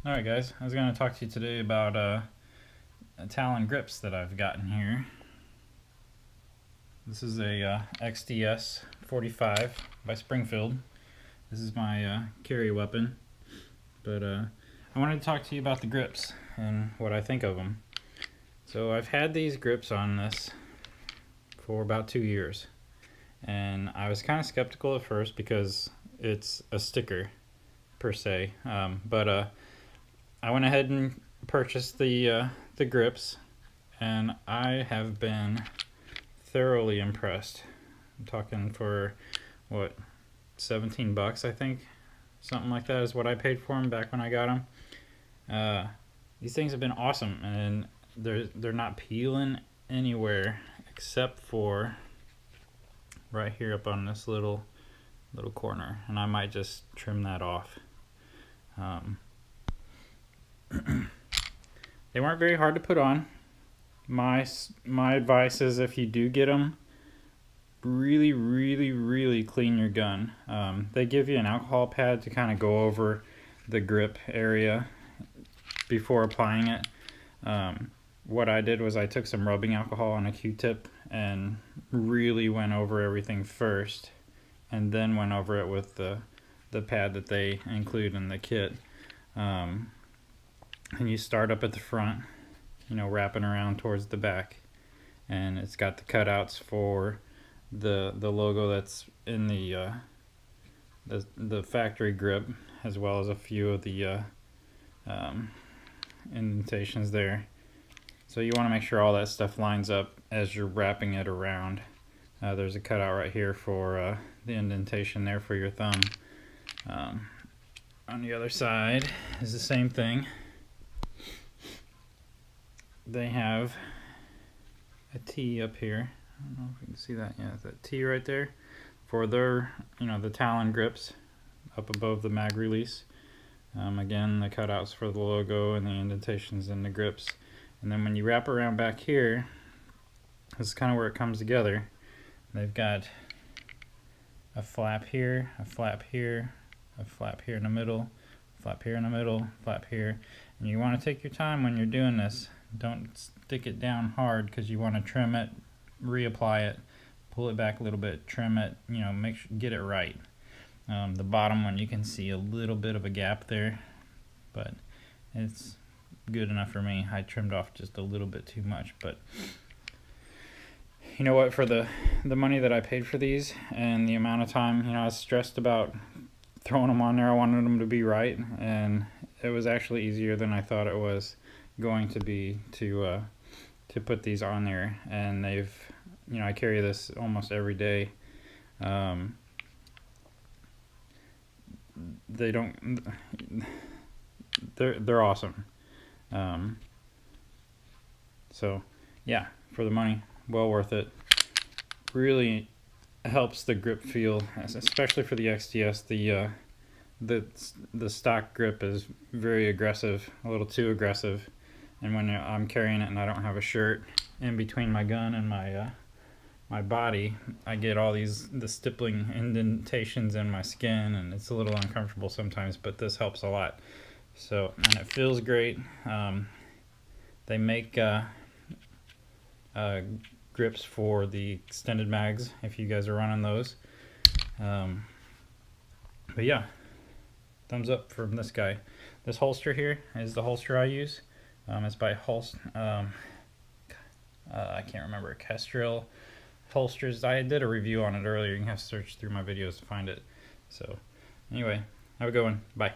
Alright guys, I was going to talk to you today about Talon grips that I've gotten here. This is a XDS 45 by Springfield. This is my carry weapon, but I wanted to talk to you about the grips and what I think of them. So I've had these grips on this for about 2 years, and I was kind of skeptical at first because it's a sticker per se, but I went ahead and purchased the grips, and I have been thoroughly impressed. I'm talking for what, 17 bucks, I think, something like that is what I paid for them back when I got them. These things have been awesome, and they're not peeling anywhere except for right here up on this little corner, and I might just trim that off. They weren't very hard to put on. My advice is, if you do get them, really clean your gun. They give you an alcohol pad to kind of go over the grip area before applying it. What I did was I took some rubbing alcohol on a Q-tip and really went over everything first, and then went over it with the pad that they include in the kit. And you start up at the front, you know, wrapping around towards the back, and it's got the cutouts for the logo that's in the factory grip, as well as a few of the indentations there. So you want to make sure all that stuff lines up as you're wrapping it around. There's a cutout right here for the indentation there for your thumb. On the other side is the same thing. They have a T up here. I don't know if you can see that. Yeah, that T right there for their, the Talon grips up above the mag release. Again, the cutouts for the logo and the indentations in the grips. And then when you wrap around back here, this is kind of where it comes together. They've got a flap here, a flap here, a flap here in the middle, flap here in the middle, flap here. And you want to take your time when you're doing this. Don't stick it down hard, because you want to trim it, reapply it, pull it back a little bit, trim it, make sure, get it right. The bottom one, you can see a little bit of a gap there, but it's good enough for me. I trimmed off just a little bit too much, but you know what, for the money that I paid for these and the amount of time, I was stressed about throwing them on there. I wanted them to be right, and it was actually easier than I thought it was going to be to put these on there. And they've, I carry this almost every day. They're awesome. So yeah, for the money, well worth it. Really helps the grip feel, especially for the XDS. The stock grip is very aggressive, a little too aggressive, and when I'm carrying it and I don't have a shirt in between my gun and my body, I get all the stippling indentations in my skin, and it's a little uncomfortable sometimes, but this helps a lot. So, and it feels great. They make grips for the extended mags if you guys are running those. But yeah, thumbs up from this guy. This holster here is the holster I use. It's by I can't remember, Kestrel holsters. I did a review on it earlier. You can have to search through my videos to find it. So anyway, have a good one. Bye.